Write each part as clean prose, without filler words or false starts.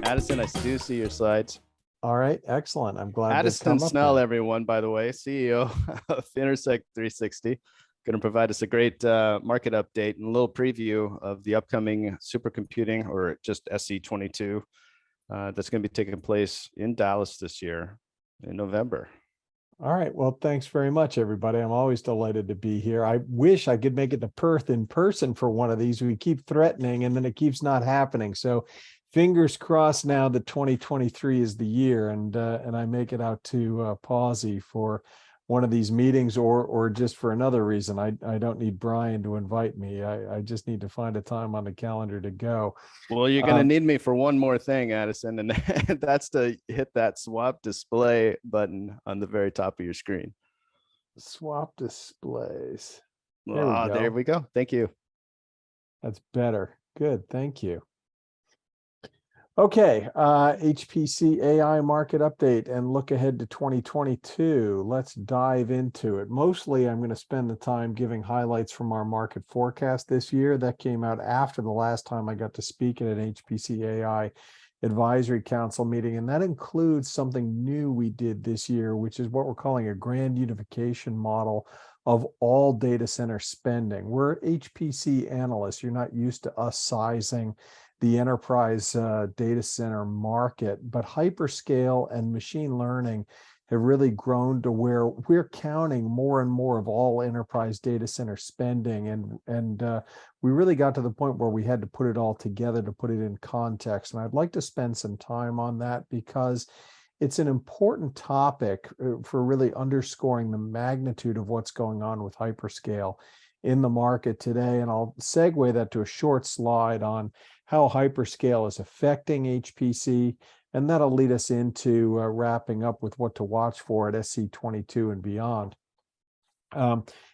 Addison, I do see your slides. All right, excellent. I'm glad to Addison come up Snell, here. everyone, by the way, CEO of Intersect 360, going to provide us a great market update and a little preview of the upcoming supercomputing, or just SC22, that's going to be taking place in Dallas this year in November. All right, well, thanks very much, everybody. I'm always delighted to be here. I wish I could make it to Perth in person for one of these. We keep threatening and then it keeps not happening. So fingers crossed now that 2023 is the year, and I make it out to Pawsey for one of these meetings, or just for another reason. I don't need Brian to invite me. I just need to find a time on the calendar to go. Well, you're going to need me for one more thing, Addison, and that's to hit that swap display button on the very top of your screen. Swap displays. There we go. Thank you. That's better. Good. Thank you. Okay, HPC AI market update and look ahead to 2022. Let's dive into it. Mostly, I'm going to spend the time giving highlights from our market forecast this year. That came out after the last time I got to speak at an HPC AI Advisory Council meeting, and that includes something new we did this year, which is what we're calling a grand unification model of all data center spending. We're HPC analysts. You're not used to us sizing the enterprise data center market, but hyperscale and machine learning have really grown to where we're counting more and more of all enterprise data center spending, and we really got to the point where we had to put it all together to put it in context. And I'd like to spend some time on that because it's an important topic for really underscoring the magnitude of what's going on with hyperscale in the market today. And I'll segue that to a short slide on how hyperscale is affecting HPC, and that'll lead us into wrapping up with what to watch for at SC22 and beyond.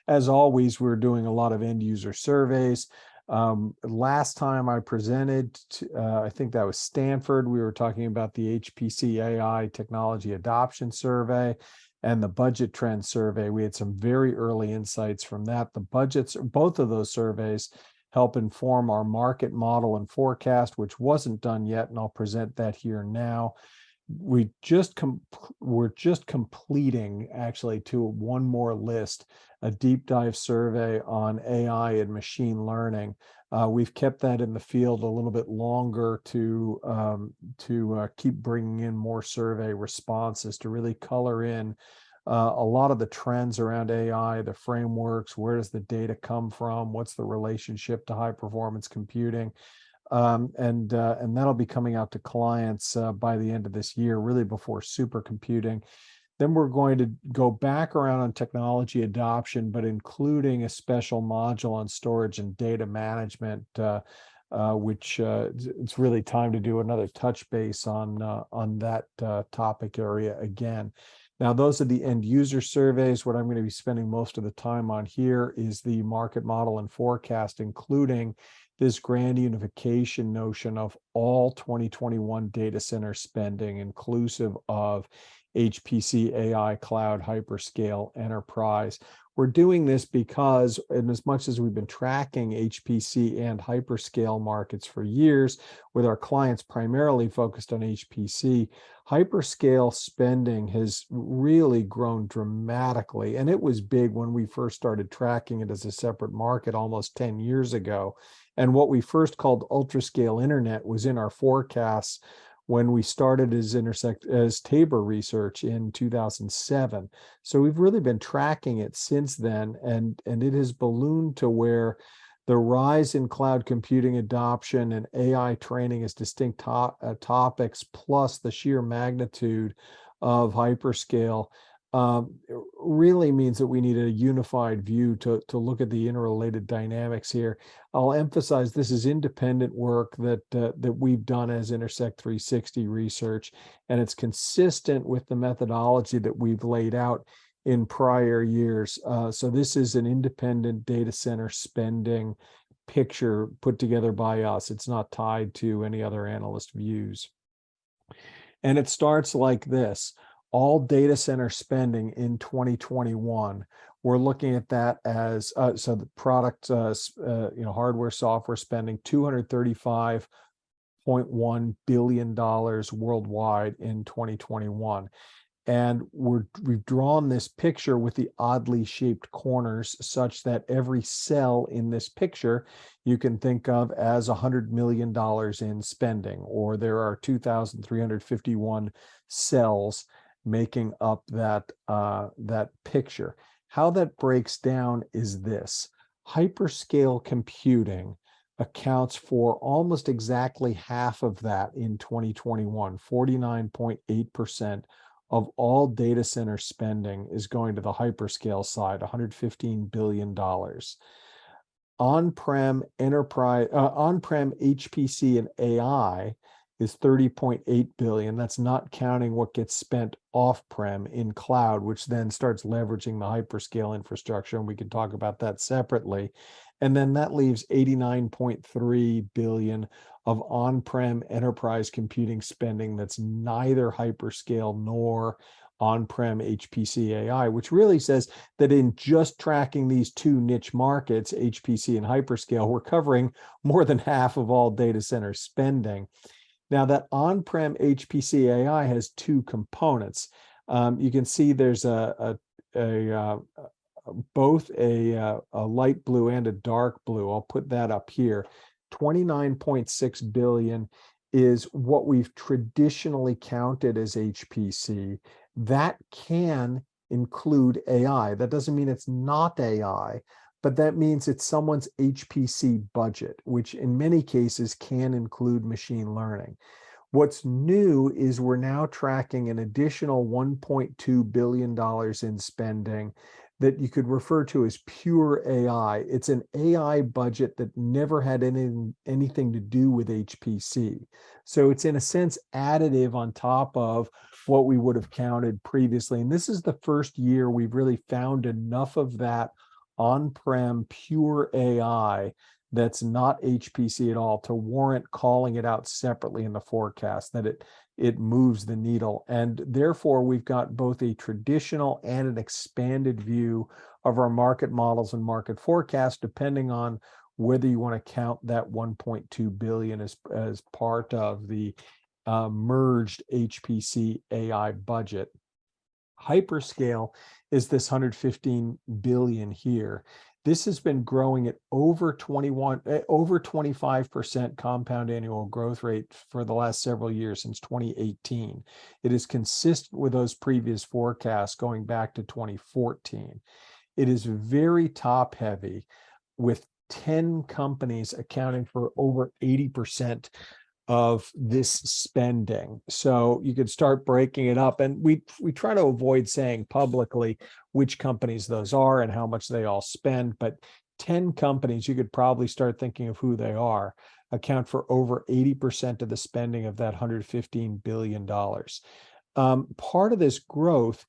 As always, we're doing a lot of end user surveys. Last time I presented, I think that was Stanford, we were talking about the HPC AI technology adoption survey and the budget trend survey. We had some very early insights from that. The budgets, both of those surveys, help inform our market model and forecast, which wasn't done yet, and I'll present that here now. We're just completing, actually, to one more list, a deep dive survey on AI and machine learning. We've kept that in the field a little bit longer to keep bringing in more survey responses to really color in a lot of the trends around AI, the frameworks, where does the data come from, what's the relationship to high performance computing, and that'll be coming out to clients by the end of this year, really before supercomputing. Then we're going to go back around on technology adoption, but including a special module on storage and data management, which it's really time to do another touch base on that topic area again. Now, those are the end user surveys. What I'm going to be spending most of the time on here is the market model and forecast, including this grand unification notion of all 2021 data center spending, inclusive of HPC, AI, cloud, hyperscale, enterprise. We're doing this because, in as much as we've been tracking HPC and hyperscale markets for years, with our clients primarily focused on HPC, hyperscale spending has really grown dramatically. And it was big when we first started tracking it as a separate market almost 10 years ago. And what we first called ultra-scale internet was in our forecasts when we started as Tabor research in 2007. So we've really been tracking it since then, and it has ballooned to where the rise in cloud computing adoption and AI training as distinct topics, plus the sheer magnitude of hyperscale, really means that we need a unified view to look at the interrelated dynamics here. I'll emphasize this is independent work that we've done as Intersect 360 research, and it's consistent with the methodology that we've laid out in prior years. So this is an independent data center spending picture put together by us. It's not tied to any other analyst views. And it starts like this. All data center spending in 2021, we're looking at that as, so the product, hardware, software spending, $235 $8.1 billion worldwide in 2021. And we've drawn this picture with the oddly shaped corners such that every cell in this picture you can think of as $100 million in spending, or there are 2,351 cells making up that picture. How that breaks down is this: hyperscale computing accounts for almost exactly half of that in 2021. 49.8% of all data center spending is going to the hyperscale side, $115 billion. On-prem enterprise, on-prem HPC and AI is 30.8 billion. That's not counting what gets spent off-prem in cloud, which then starts leveraging the hyperscale infrastructure, and we can talk about that separately. And then that leaves 89.3 billion of on-prem enterprise computing spending that's neither hyperscale nor on-prem HPC AI, which really says that in just tracking these two niche markets, HPC and hyperscale, we're covering more than half of all data center spending. Now, that on-prem HPC AI has two components. You can see there's both a light blue and a dark blue. I'll put that up here. 29.6 billion is what we've traditionally counted as HPC. That can include AI. That doesn't mean it's not AI, but that means it's someone's HPC budget, which in many cases can include machine learning. What's new is we're now tracking an additional $1.2 billion in spending that you could refer to as pure AI. It's an AI budget that never had anything to do with HPC. So it's in a sense additive on top of what we would have counted previously. And this is the first year we've really found enough of that on-prem pure AI that's not HPC at all to warrant calling it out separately in the forecast, that it moves the needle. And therefore, we've got both a traditional and an expanded view of our market models and market forecast, depending on whether you want to count that 1.2 billion as part of the merged HPC AI budget. Hyperscale is this 115 billion here. This has been growing at over 25% compound annual growth rate for the last several years, since 2018. It is consistent with those previous forecasts going back to 2014. It is very top heavy, with 10 companies accounting for over 80% of this spending. So you could start breaking it up, and we try to avoid saying publicly which companies those are and how much they all spend, but 10 companies, you could probably start thinking of who they are, account for over 80% of the spending of that $115 billion. Part of this growth,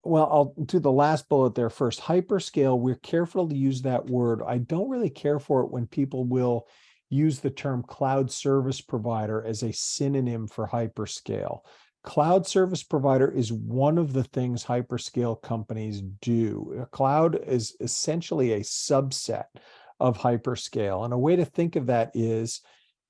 well, I'll do the last bullet there first. Hyperscale, we're careful to use that word. I don't really care for it when people will use the term cloud service provider as a synonym for hyperscale. Cloud service provider is one of the things hyperscale companies do. A cloud is essentially a subset of hyperscale. And a way to think of that is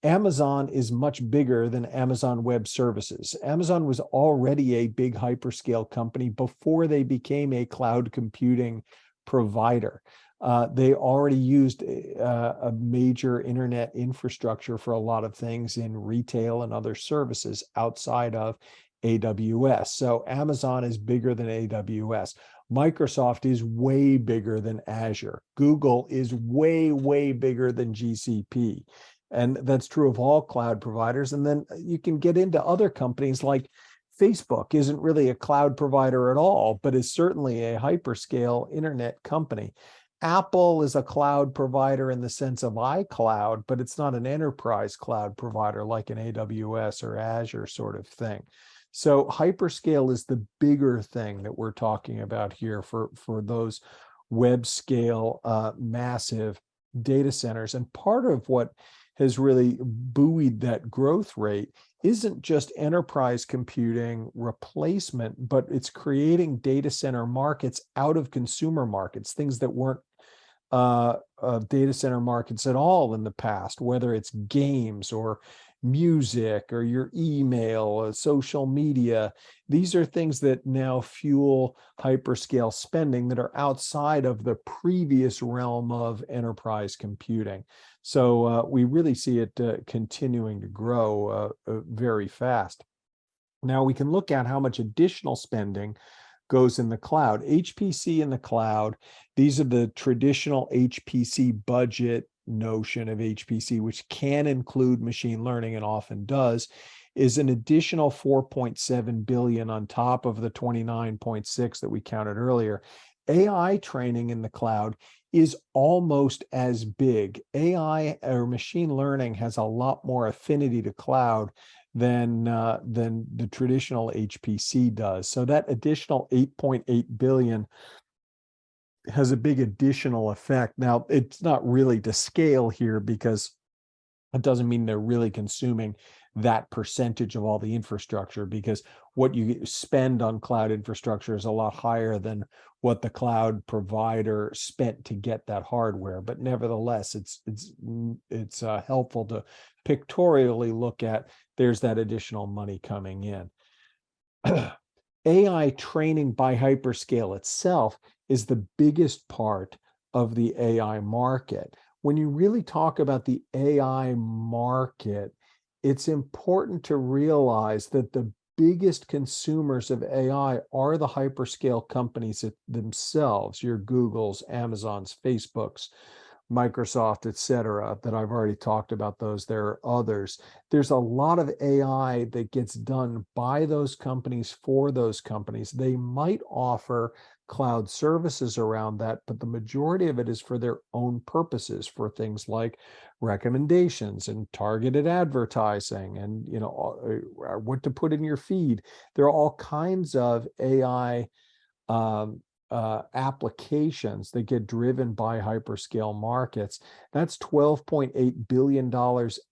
Amazon is much bigger than Amazon Web Services. Amazon was already a big hyperscale company before they became a cloud computing provider. They already used a major internet infrastructure for a lot of things in retail and other services outside of AWS. So Amazon is bigger than AWS. Microsoft is way bigger than Azure. Google is way, way bigger than GCP. And that's true of all cloud providers. And then you can get into other companies like Facebook isn't really a cloud provider at all, but is certainly a hyperscale internet company. Apple is a cloud provider in the sense of iCloud, but it's not an enterprise cloud provider like an AWS or Azure sort of thing. So hyperscale is the bigger thing that we're talking about here for those web scale massive data centers. And part of what has really buoyed that growth rate isn't just enterprise computing replacement, but it's creating data center markets out of consumer markets, things that weren't data center markets at all in the past, whether it's games or music or your email, social media. These are things that now fuel hyperscale spending that are outside of the previous realm of enterprise computing. So we really see it continuing to grow very fast. Now we can look at how much additional spending goes in the cloud. HPC in the cloud, these are the traditional HPC budget notion of HPC, which can include machine learning and often does, is an additional 4.7 billion on top of the 29.6 that we counted earlier. AI training in the cloud is almost as big. AI or machine learning has a lot more affinity to cloud than the traditional HPC does. So that additional 8.8 billion has a big additional effect. Now, it's not really to scale here because it doesn't mean they're really consuming that percentage of all the infrastructure, because what you spend on cloud infrastructure is a lot higher than what the cloud provider spent to get that hardware. But nevertheless, it's helpful to pictorially look at, there's that additional money coming in. AI training by hyperscale itself is the biggest part of the AI market. When you really talk about the AI market, it's important to realize that the biggest consumers of AI are the hyperscale companies themselves, your Googles, Amazons, Facebooks, Microsoft, et cetera, that I've already talked about those. There are others. There's a lot of AI that gets done by those companies for those companies. They might offer cloud services around that, but the majority of it is for their own purposes, for things like recommendations and targeted advertising and, you know, what to put in your feed. There are all kinds of AI applications that get driven by hyperscale markets. That's $12.8 billion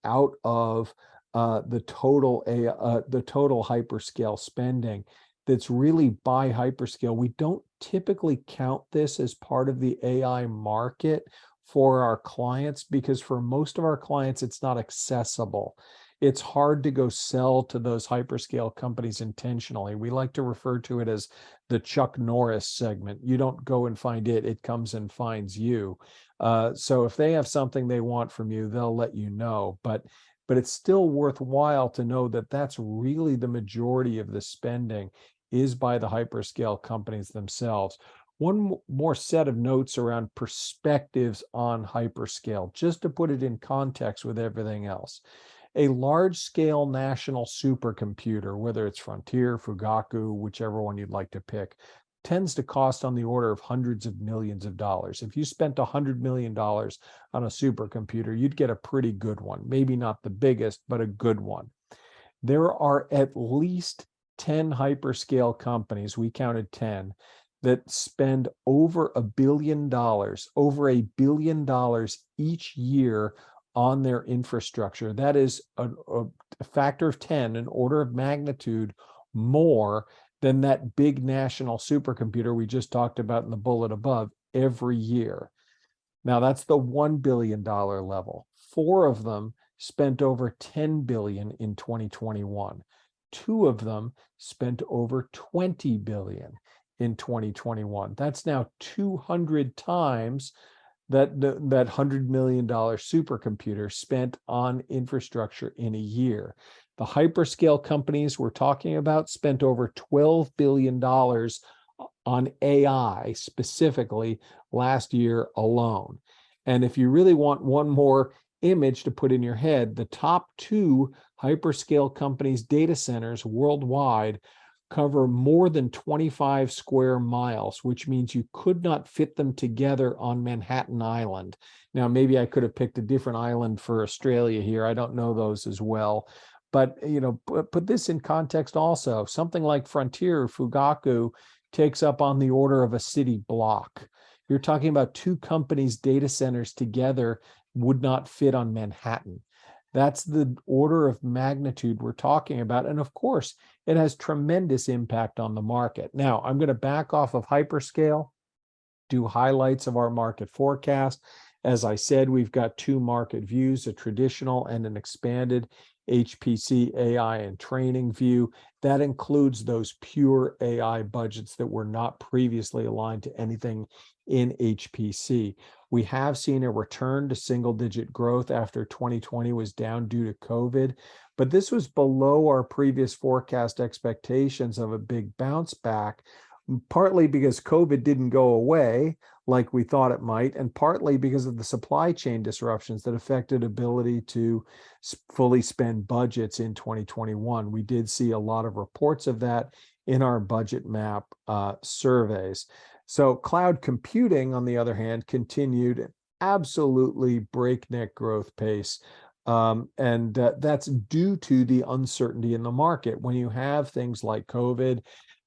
out of the total hyperscale spending that's really by hyperscale. We don't typically count this as part of the AI market for our clients because for most of our clients, it's not accessible. It's hard to go sell to those hyperscale companies intentionally. We like to refer to it as the Chuck Norris segment. You don't go and find it, it comes and finds you. So if they have something they want from you, they'll let you know. But it's still worthwhile to know that that's really the majority of the spending is by the hyperscale companies themselves. One more set of notes around perspectives on hyperscale, just to put it in context with everything else. A large-scale national supercomputer, whether it's Frontier, Fugaku, whichever one you'd like to pick, tends to cost on the order of hundreds of millions of dollars. If you spent $100 million on a supercomputer, you'd get a pretty good one. Maybe not the biggest, but a good one. There are at least 10 hyperscale companies, we counted 10, that spend over $1 billion, over $1 billion each year on their infrastructure. That is a factor of 10, an order of magnitude more than that big national supercomputer we just talked about in the bullet above every year. Now that's the $1 billion level. 4 of them spent over $10 billion in 2021. 2 of them spent over $20 billion in 2021. That's now 200 times that $100 million supercomputer spent on infrastructure in a year. The hyperscale companies we're talking about spent over $12 billion on AI specifically last year alone. And if you really want one more image to put in your head, the top 2 hyperscale companies' data centers worldwide cover more than 25 square miles, which means you could not fit them together on Manhattan Island. Now, maybe I could have picked a different island for Australia here. I don't know those as well. But, you know, put this in context also. Something like Frontier, Fugaku, takes up on the order of a city block. You're talking about 2 companies' data centers together would not fit on Manhattan. That's the order of magnitude we're talking about. And of course, it has tremendous impact on the market. Now, I'm going to back off of hyperscale, do highlights of our market forecast. As I said, we've got 2 market views, a traditional and an expanded. HPC AI and training view. That includes those pure AI budgets that were not previously aligned to anything in HPC. We have seen a return to single-digit growth after 2020 was down due to COVID, but this was below our previous forecast expectations of a big bounce back, partly because COVID didn't go away like we thought it might, and partly because of the supply chain disruptions that affected ability to fully spend budgets in 2021. We did see a lot of reports of that in our budget map surveys. So cloud computing, on the other hand, continued absolutely breakneck growth pace. And that's due to the uncertainty in the market. When you have things like COVID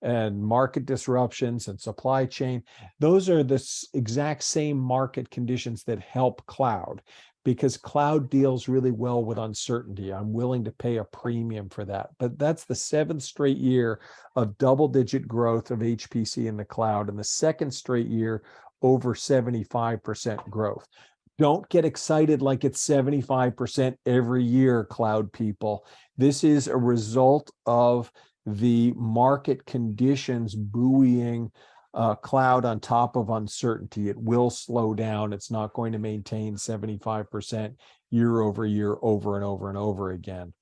and market disruptions and supply chain, those are the exact same market conditions that help cloud, because cloud deals really well with uncertainty. I'm willing to pay a premium for that. But that's the 7th straight year of double-digit growth of HPC in the cloud, and the 2nd straight year over 75% growth. Don't get excited like it's 75% every year, cloud people. This is a result of the market conditions buoying cloud on top of uncertainty. It will slow down. It's not going to maintain 75% year over year over and over and over again.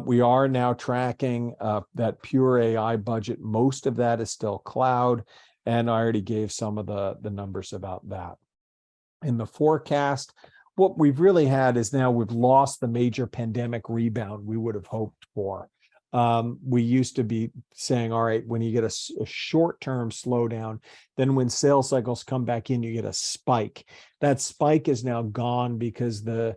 We are now tracking that pure AI budget. Most of that is still cloud, and I already gave some of the numbers about that. In the forecast, what we've really had is now we've lost the major pandemic rebound we would have hoped for. We used to be saying, all right, when you get a short-term slowdown, then when sales cycles come back in, you get a spike. That spike is now gone because the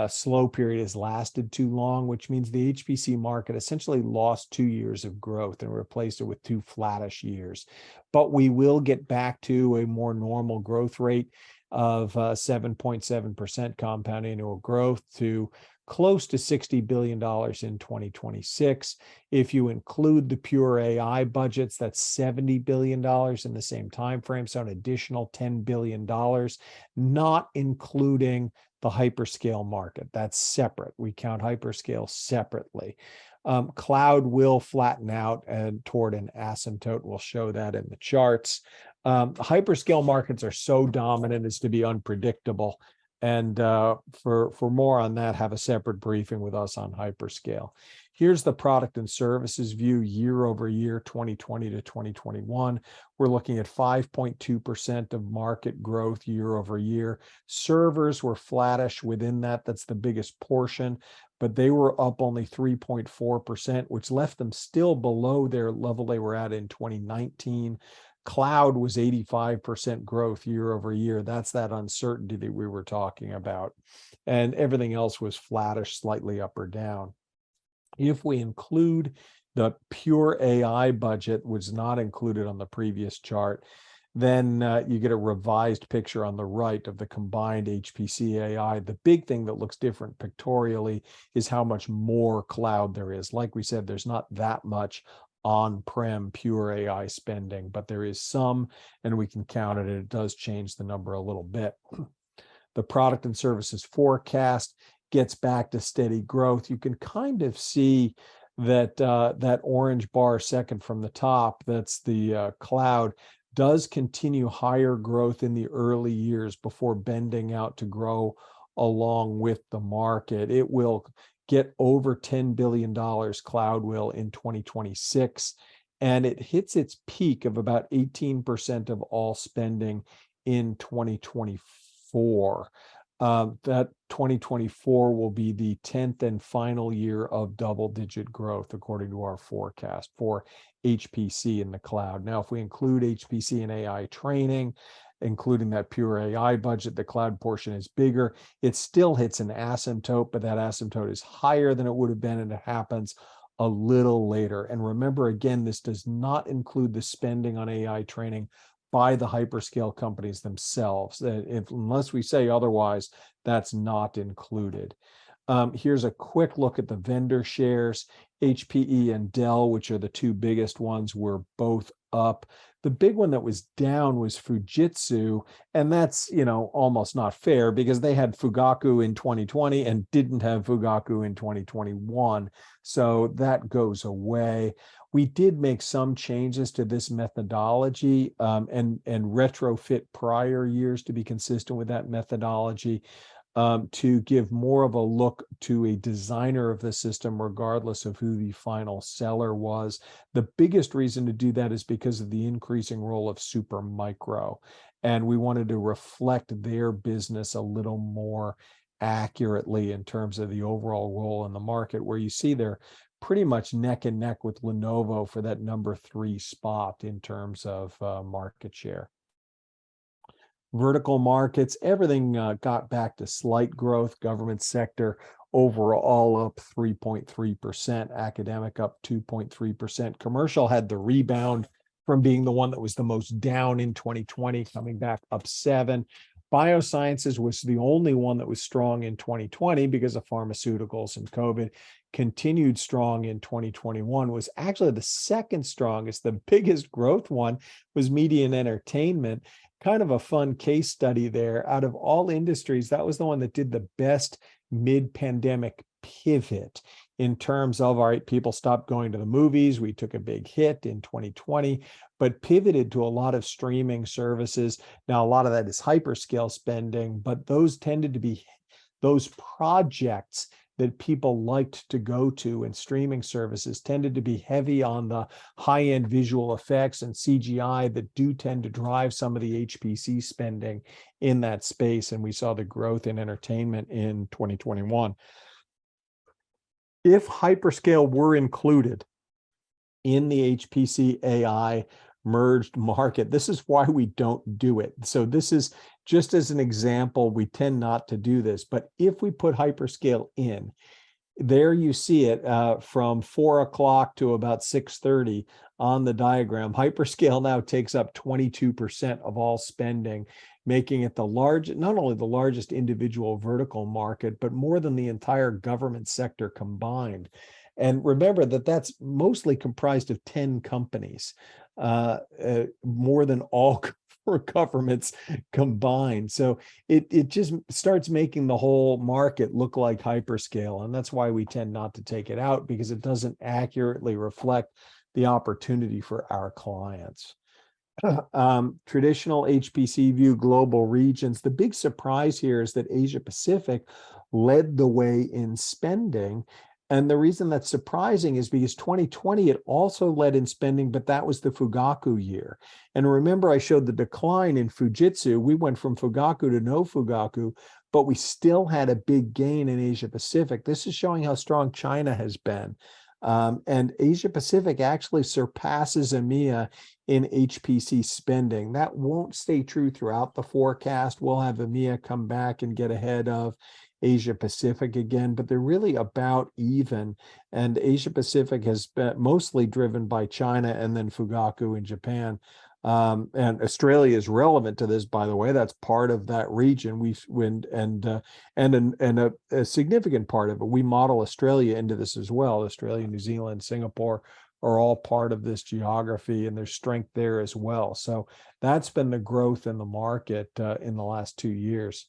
slow period has lasted too long, which means the HPC market essentially lost 2 years of growth and replaced it with 2 flattish years. But we will get back to a more normal growth rate of 7.7% compound annual growth to close to $60 billion in 2026. If you include the pure AI budgets, that's $70 billion in the same time frame, so an additional $10 billion, not including the hyperscale market. That's separate. We count hyperscale separately. Cloud will flatten out and toward an asymptote. We'll show that in the charts. Hyperscale markets are so dominant as to be unpredictable. And for more on that, have a separate briefing with us on hyperscale. Here's the product and services view year over year, 2020 to 2021. We're looking at 5.2% of market growth year over year. Servers were flattish within that. That's the biggest portion, but they were up only 3.4%, which left them still below their level they were at in 2019. Cloud was 85% growth year over year. That's that uncertainty that we were talking about. And everything else was flattish, slightly up or down. If we include the pure AI budget, which is not included on the previous chart, then you get a revised picture on the right of the combined HPC AI. The big thing that looks different pictorially is how much more cloud there is. Like we said, there's not that much on-prem pure AI spending, but there is some, and we can count it, and it does change the number a little bit. The product and services forecast gets back to steady growth. You can kind of see that that orange bar second from the top, that's the cloud, does continue higher growth in the early years before bending out to grow along with the market. It will get over $10 billion, cloud will, in 2026, and it hits its peak of about 18% of all spending in 2024. That 2024 will be the 10th and final year of double-digit growth, according to our forecast for HPC in the cloud. Now, if we include HPC and AI training, including that pure AI budget, the cloud portion is bigger. It still hits an asymptote, but that asymptote is higher than it would have been, and it happens a little later. And remember, again, this does not include the spending on AI training by the hyperscale companies themselves. Unless we say otherwise, that's not included. Here's a quick look at the vendor shares. HPE and Dell, which are the two biggest ones, were both up. The big one that was down was Fujitsu, and that's, almost not fair because they had Fugaku in 2020 and didn't have Fugaku in 2021. So that goes away. We did make some changes to this methodology and retrofit prior years to be consistent with that methodology, to give more of a look to a designer of the system, regardless of who the final seller was. The biggest reason to do that is because of the increasing role of Supermicro. And we wanted to reflect their business a little more accurately in terms of the overall role in the market, where you see they're pretty much neck and neck with Lenovo for that number 3 spot in terms of market share. Vertical markets, everything got back to slight growth. Government sector overall up 3.3%, academic up 2.3%. Commercial had the rebound from being the one that was the most down in 2020, coming back up 7. Biosciences was the only one that was strong in 2020 because of pharmaceuticals and COVID. Continued strong in 2021, was actually the second strongest. The biggest growth one was media and entertainment. Kind of a fun case study there. Out of all industries, that was the one that did the best mid-pandemic pivot in terms of, all right, people stopped going to the movies. We took a big hit in 2020, but pivoted to a lot of streaming services. Now, a lot of that is hyperscale spending, but those tended to be those projects that people liked to go to, and streaming services tended to be heavy on the high-end visual effects and CGI that do tend to drive some of the HPC spending in that space. And we saw the growth in entertainment in 2021. If hyperscale were included in the HPC AI merged market, this is why we don't do it. So this is just as an example, we tend not to do this, but if we put hyperscale in, there you see it from 4 o'clock to about 6:30 on the diagram. Hyperscale now takes up 22% of all spending, making it the largest, not only the largest individual vertical market, but more than the entire government sector combined. And remember that that's mostly comprised of 10 companies, more than all for governments combined. So it just starts making the whole market look like hyperscale. And that's why we tend not to take it out, because it doesn't accurately reflect the opportunity for our clients. Traditional HPC view global regions. The big surprise here is that Asia Pacific led the way in spending. And the reason that's surprising is because 2020, it also led in spending, but that was the Fugaku year. And remember, I showed the decline in Fujitsu. We went from Fugaku to no Fugaku, but we still had a big gain in Asia Pacific. This is showing how strong China has been. And Asia Pacific actually surpasses EMEA in HPC spending. That won't stay true throughout the forecast. We'll have EMEA come back and get ahead of Asia Pacific again, but they're really about even. And Asia Pacific has been mostly driven by China and then Fugaku in Japan. And Australia is relevant to this, by the way. That's part of that region. A significant part of it. We model Australia into this as well. Australia, New Zealand, Singapore are all part of this geography, and there's strength there as well. So that's been the growth in the market in the last 2 years.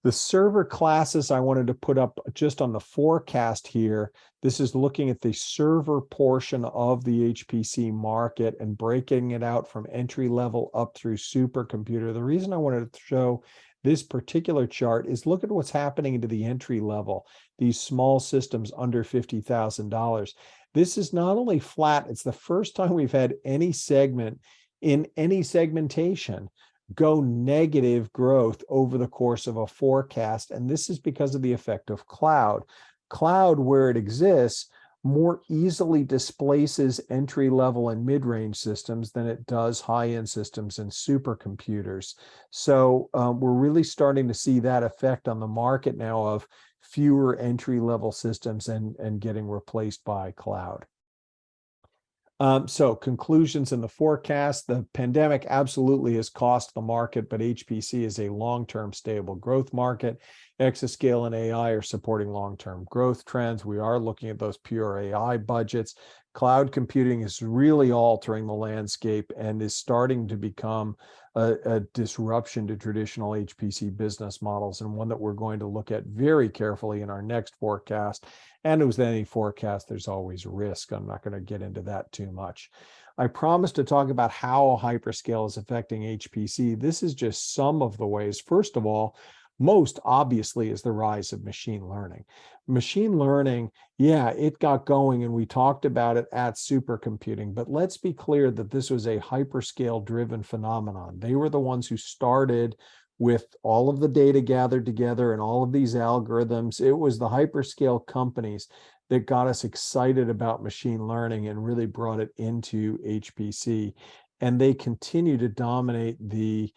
The server classes I wanted to put up just on the forecast here. This is looking at the server portion of the HPC market and breaking it out from entry level up through supercomputer. The reason I wanted to show this particular chart is look at what's happening into the entry level, these small systems under $50,000. This is not only flat, it's the first time we've had any segment in any segmentation go negative growth over the course of a forecast. And this is because of the effect of cloud. Cloud, where it exists, more easily displaces entry-level and mid-range systems than it does high-end systems and supercomputers. So we're really starting to see that effect on the market now of fewer entry-level systems and getting replaced by cloud. So conclusions in the forecast: the pandemic absolutely has cost the market, but HPC is a long-term stable growth market. Exascale and AI are supporting long-term growth trends. We are looking at those pure AI budgets. Cloud computing is really altering the landscape and is starting to become a disruption to traditional HPC business models, and one that we're going to look at very carefully in our next forecast. And with any forecast, there's always risk. I'm not going to get into that too much. I promised to talk about how hyperscale is affecting HPC. This is just some of the ways. First of all, most obviously is the rise of machine learning. Machine learning, yeah, it got going and we talked about it at supercomputing, but let's be clear that this was a hyperscale driven phenomenon. They were the ones who started with all of the data gathered together and all of these algorithms. It was the hyperscale companies that got us excited about machine learning and really brought it into HPC. And they continue to dominate the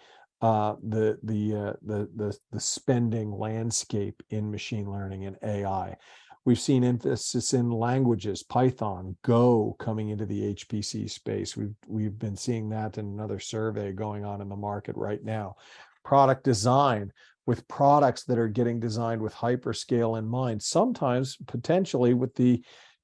spending landscape in machine learning and AI. We've seen emphasis in languages, Python, Go coming into the HPC space. We've been seeing that in another survey going on in the market right now. Product design, with products that are getting designed with hyperscale in mind, sometimes potentially with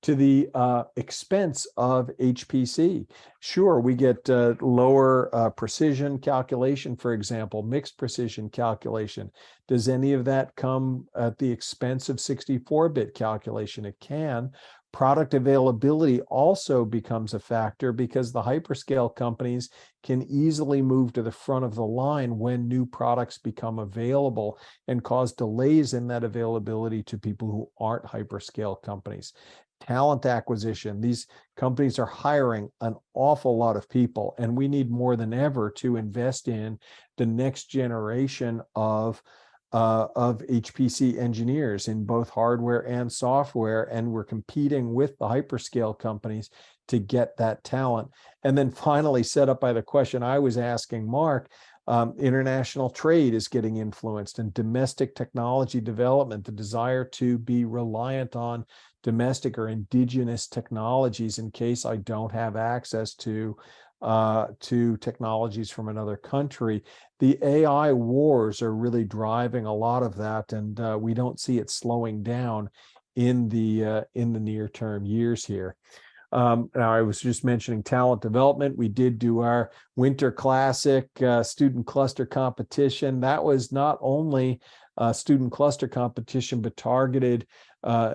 to the expense of HPC. Sure, we get lower precision calculation, for example, mixed precision calculation. Does any of that come at the expense of 64-bit calculation? It can. Product availability also becomes a factor because the hyperscale companies can easily move to the front of the line when new products become available and cause delays in that availability to people who aren't hyperscale companies. Talent acquisition. These companies are hiring an awful lot of people, and we need more than ever to invest in the next generation of HPC engineers in both hardware and software, and we're competing with the hyperscale companies to get that talent. And then finally, set up by the question I was asking Mark, international trade is getting influenced, and domestic technology development, the desire to be reliant on domestic or indigenous technologies in case I don't have access to technologies from another country. The AI wars are really driving a lot of that, and we don't see it slowing down in the near term years here. Now, I was just mentioning talent development. We did do our Winter Classic student cluster competition. That was not only a student cluster competition, but targeted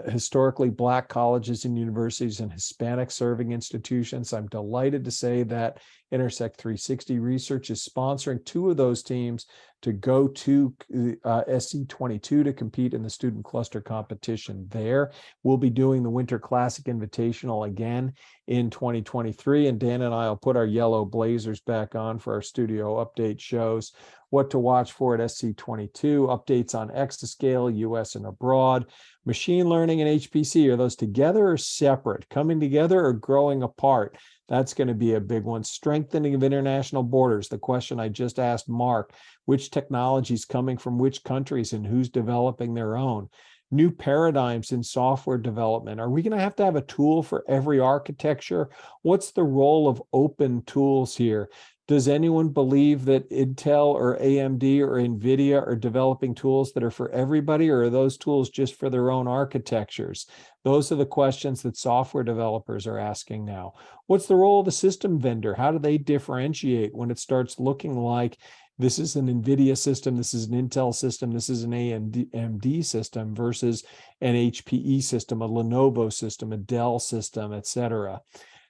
historically Black colleges and universities and Hispanic serving institutions. I'm delighted to say that Intersect 360 Research is sponsoring 2 of those teams to go to SC22 to compete in the student cluster competition there. We'll be doing the Winter Classic Invitational again in 2023, and Dan and I will put our yellow blazers back on for our studio update shows. What to watch for at SC22, updates on exascale, US and abroad. Machine learning and HPC, are those together or separate? Coming together or growing apart? That's going to be a big one. Strengthening of international borders, the question I just asked Mark, which technologies coming from which countries and who's developing their own? New paradigms in software development. Are we going to have a tool for every architecture? What's the role of open tools here? Does anyone believe that Intel or AMD or NVIDIA are developing tools that are for everybody, or are those tools just for their own architectures? Those are the questions that software developers are asking now. What's the role of the system vendor? How do they differentiate when it starts looking like this is an NVIDIA system, this is an Intel system, this is an AMD system versus an HPE system, a Lenovo system, a Dell system, et cetera?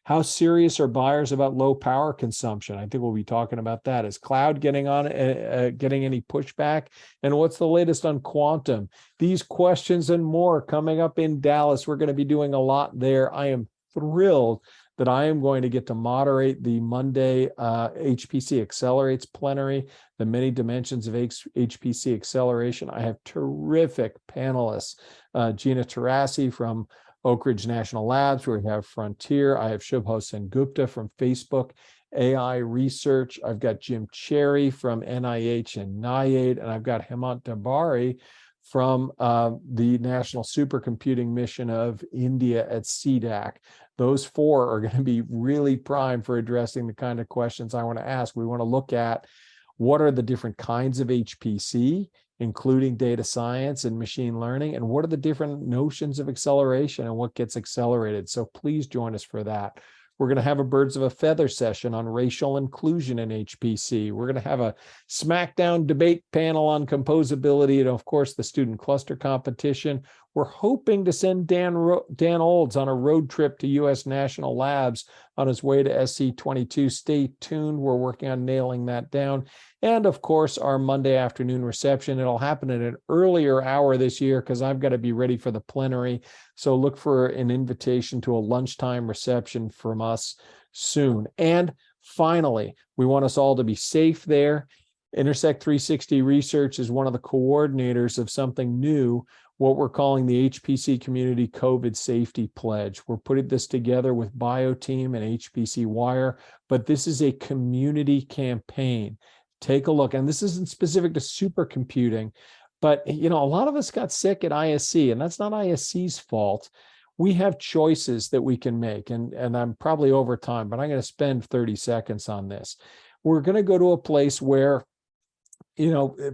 How serious are buyers about low power consumption? I think we'll be talking about that. Is cloud getting any pushback? And what's the latest on quantum? These questions and more coming up in Dallas. We're going to be doing a lot there. I am thrilled that I am going to get to moderate the Monday HPC Accelerates plenary, the many dimensions of HPC acceleration. I have terrific panelists, Gina Tarasi from Oak Ridge National Labs, where we have Frontier. I have Shubho Sengupta from Facebook AI Research. I've got Jim Cherry from NIH and NIAID, and I've got Hemant Dabari from the National Supercomputing Mission of India at CDAC. Those 4 are going to be really prime for addressing the kind of questions I want to ask. We want to look at what are the different kinds of HPC? including data science and machine learning, and what are the different notions of acceleration and what gets accelerated. So please join us for that. We're going to have a birds of a feather session on racial inclusion in HPC. We're going to have a smackdown debate panel on composability, and of course the student cluster competition. We're hoping to send Dan Olds on a road trip to U.S. National Labs on his way to SC22. Stay tuned. We're working on nailing that down. And of course, our Monday afternoon reception. It'll happen at an earlier hour this year because I've got to be ready for the plenary. So look for an invitation to a lunchtime reception from us soon. And finally, we want us all to be safe there. Intersect 360 Research is one of the coordinators of something new, what we're calling the HPC Community COVID Safety Pledge. We're putting this together with BioTeam and HPC Wire, but this is a community campaign. Take a look, and this isn't specific to supercomputing, but a lot of us got sick at ISC, and that's not ISC's fault. We have choices that we can make, and I'm probably over time, but I'm going to spend 30 seconds on this. We're going to go to a place where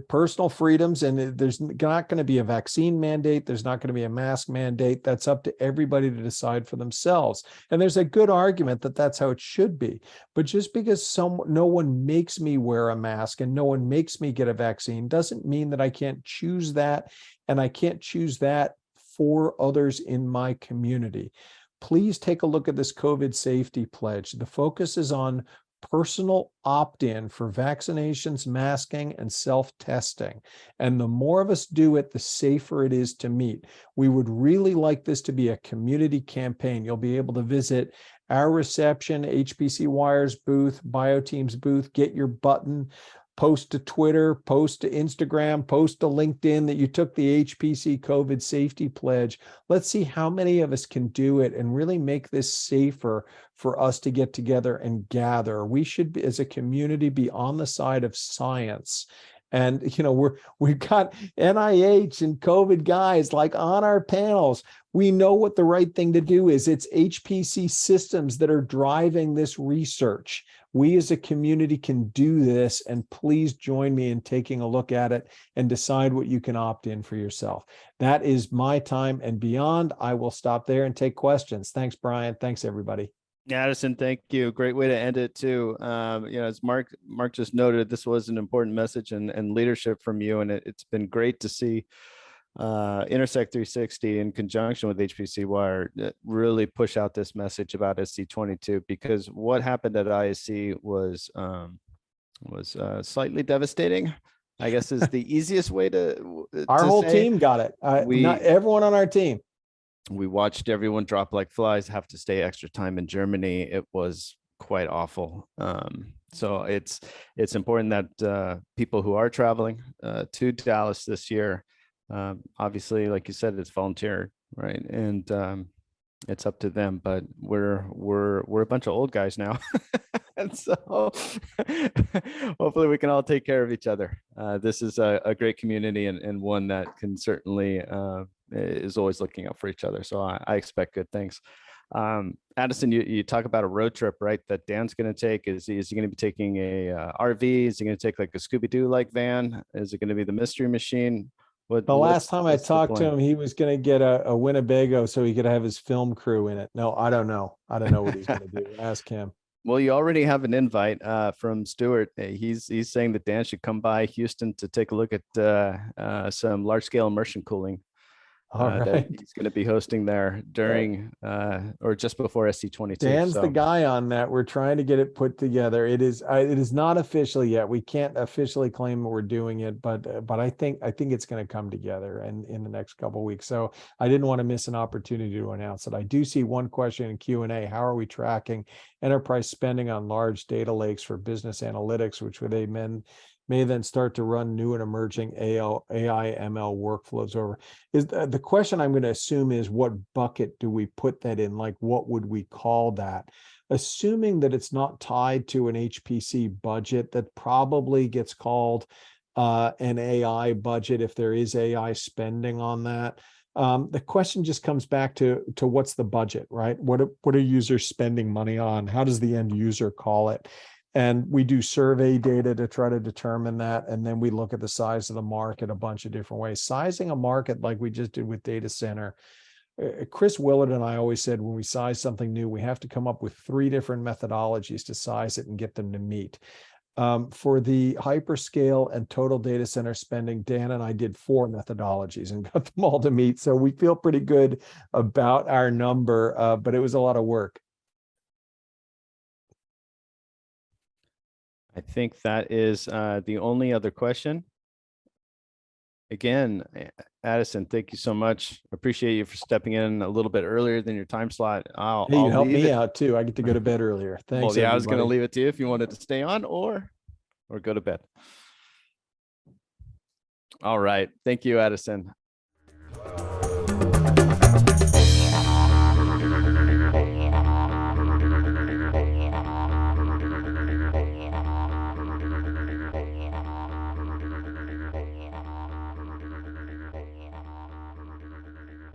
personal freedoms, and there's not going to be a vaccine mandate. There's not going to be a mask mandate. That's up to everybody to decide for themselves. And there's a good argument that that's how it should be. But just because no one makes me wear a mask and no one makes me get a vaccine doesn't mean that I can't choose that, and I can't choose that for others in my community. Please take a look at this COVID safety pledge. The focus is on personal opt-in for vaccinations, masking, and self-testing. And the more of us do it, the safer it is to meet. We would really like this to be a community campaign. You'll be able to visit our reception, HPC Wire's booth, BioTeam's booth, get your button, post to Twitter, post to Instagram, post to LinkedIn that you took the HPC COVID safety pledge. Let's see how many of us can do it and really make this safer for us to get together and gather. We should, as a community, be on the side of science. And, we've got NIH and COVID guys like on our panels. We know what the right thing to do is. It's HPC systems that are driving this research. We as a community can do this, and please join me in taking a look at it and decide what you can opt in for yourself. That is my time and beyond. I will stop there and take questions. Thanks, Brian. Thanks, everybody. Yeah, Addison, thank you. Great way to end it too. As Mark just noted, this was an important message and leadership from you, and it's been great to see Intersect 360 in conjunction with HPC Wire really push out this message about SC22, because what happened at ISC was slightly devastating, I guess, is the easiest way to our whole say. Team got it. Not everyone on our team. We watched everyone drop like flies, have to stay extra time in Germany. It was quite awful. So it's important that people who are traveling to Dallas this year, obviously, like you said, it's volunteer, right? And it's up to them, but we're a bunch of old guys now. And so hopefully we can all take care of each other. This is a great community and one that can certainly is always looking out for each other. So I expect good things. Addison, you talk about a road trip, right? That Dan's going to take. Is he going to be taking a RV? Is he going to take like a Scooby-Doo like van? Is it going to be the Mystery Machine? The last time I talked to him, he was going to get a Winnebago so he could have his film crew in it. No, I don't know. I don't know what he's going to do. Ask him. Well, you already have an invite from Stuart. He's saying that Dan should come by Houston to take a look at some large scale immersion cooling. That he's going to be hosting there during or just before SC22. Dan's the guy on that. We're trying to get it put together. It is not official yet. We can't officially claim we're doing it, but I think it's going to come together in the next couple of weeks. So I didn't want to miss an opportunity to announce it. I do see one question in Q&A. How are we tracking enterprise spending on large data lakes for business analytics, which may then start to run new and emerging AI ML workflows over? Is the question I'm going to assume is, what bucket do we put that in? Like, what would we call that? Assuming that it's not tied to an HPC budget, that probably gets called an AI budget if there is AI spending on that. The question just comes back to what's the budget, right? What are users spending money on? How does the end user call it? And we do survey data to try to determine that. And then we look at the size of the market a bunch of different ways. Sizing a market like we just did with data center. Chris Willard and I always said when we size something new, we have to come up with 3 different methodologies to size it and get them to meet. For the hyperscale and total data center spending, Dan and I did 4 methodologies and got them all to meet. So we feel pretty good about our number, but it was a lot of work. I think that is the only other question. Again, Addison, thank you so much. Appreciate you for stepping in a little bit earlier than your time slot. Hey, you helped me it. out too. I get to go to bed earlier. Thanks. Well, yeah, I was going to everybody. leave it to you if you wanted to stay on or go to bed. All right. Thank you, Addison.